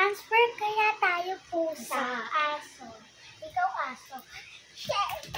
Transfer kaya tayo pusa. Aso. Ikaw aso. Chick.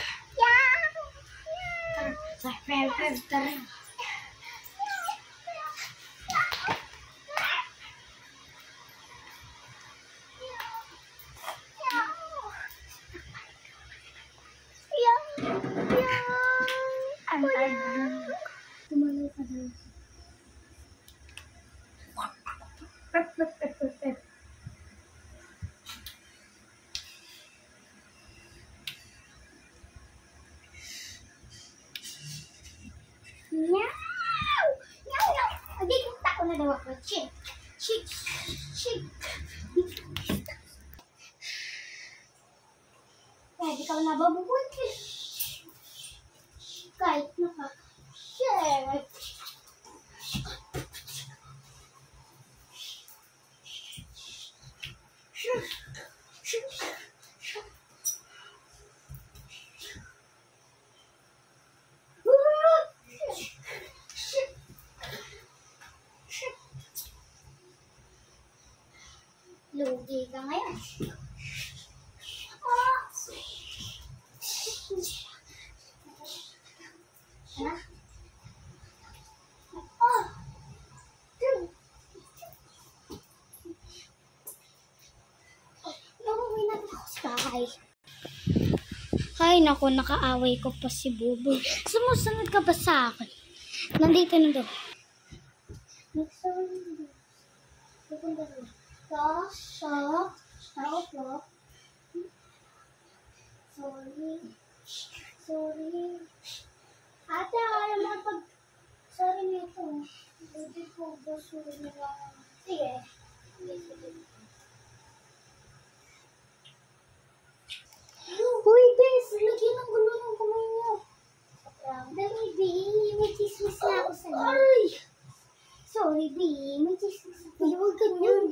Pwede ka na babubuit. Kahit nakaka-share. Lugi ka ngayon. Ay, naku, nakaaway ko pa si Buboy. Sumusunod ka ba sa akin? Nandito na daw. Sorry. Ate, ayaw mo pag... Sorry nito. Hindi ko ba sorry nila. Sige. Uy, guys! Lagyan ng gulo ng kamay niyo. Dali, B. May chismis na ako sa'yo. Ay! Sorry, B. May chismis na ako. Huwag ganyan.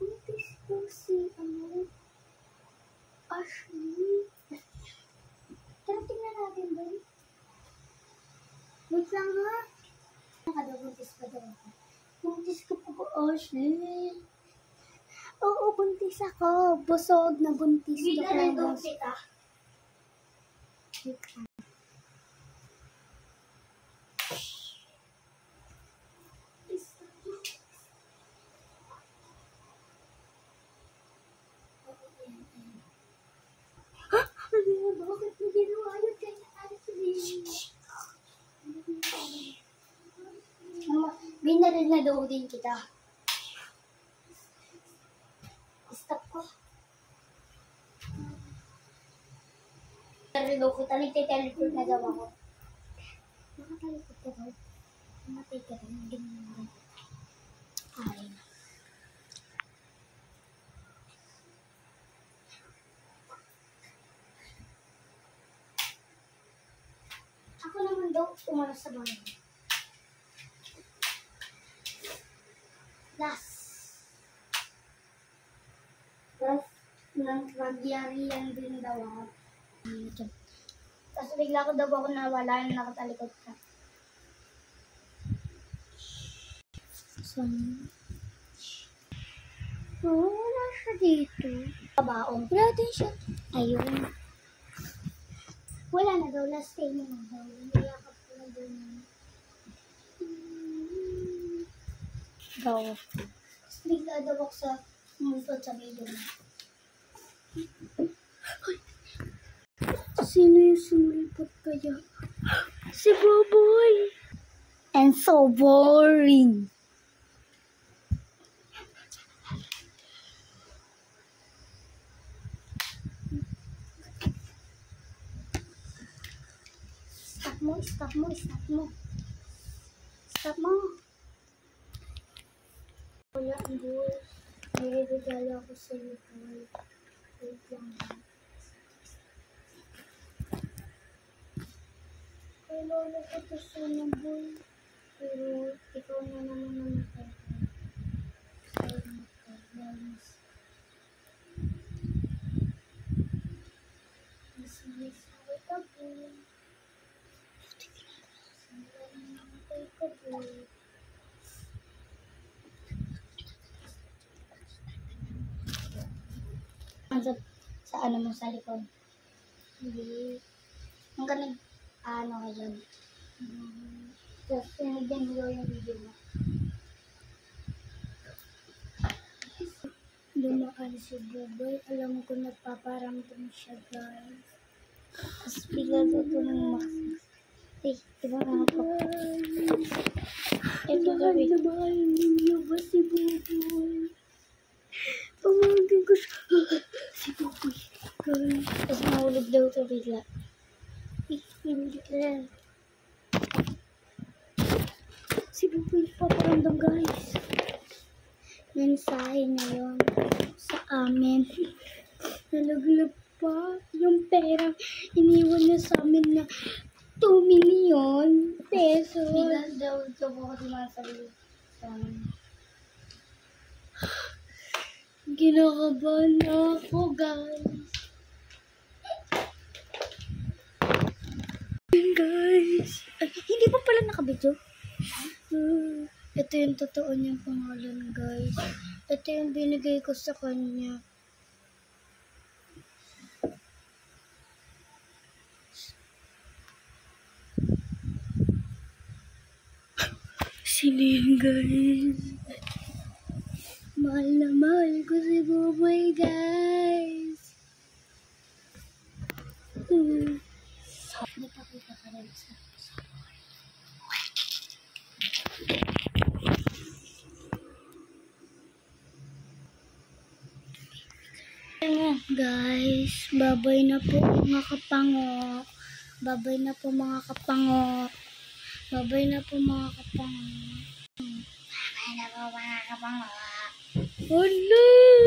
May chismis si, Ashley. Tara, tingnan natin, ba? Wait lang, ha? Nakadabuntis pa daw ako. Buntis ka pa ko, Ashley. Oo, buntis ako. Busog na buntis. Hindi na rin daw kita. Bakit mo ginawa yun kay Ashley? Binaril na daw din kita. Stop ko. Narilo ko. Nagtiteleport na daw ako. Nakatalikot ka daw. Namatay ka rin. Hindi mo naman. Ay na. Ako naman daw umano sa bahay. Last ng magyarihan din daw ako. Tapos bigla ko daw ako nawala na nakatalikod ka. Wala siya dito. Kabaong. Wala din siya. Ayun. Wala na daw. Last day na daw. Niyakap ko na daw. Daw. Tapos bigla daw ako sa multo sa video na. Sino yung sumulipot kaya? Si Buboy! And so boring! Stop mo! Wala ang buhay. May regalo ako sa iyo. Wait lang. Lolo ko ito sa naboy. Pero ikaw na naman namatay. Mas ka po. Namatay ka po. lang sa ano mo sa likod. Hindi. Hanggang ano ka dyan. Tapos sinigyan mo yung video mo. Dumaan si Buboy. Alam ko nagpaparamdam siya, guys. Tapos bigla ito ng makas. Eh, diba nga po? Ito gawin. Dumaan ninyo ba si Buboy? Pamagin ko siya. Si Buboy. Guys. Tapos mahulog daw ito bigla. Eh, bigla. Si Buboy paparamdam, guys. Mensahe na yun sa amin. Nalaglag pa yung pera. Iniwan niya sa amin na 2 million pesos. Bigas daw ito po kasi mga sarili sa amin. Kinakabahan ako, guys. Guys. Ay, hindi pa pala nakabidyo. Ito yung totoo niyang pangalan, guys. Ito yung binigay ko sa kanya. Sino yun, guys? Mahal na mahal ko si Buboy, guys. Napakita ka rin sa guys, babay na po mga kapango. Babay na po mga kapango. Babay na po mga kapango. Babay na po mga kapango. Hello!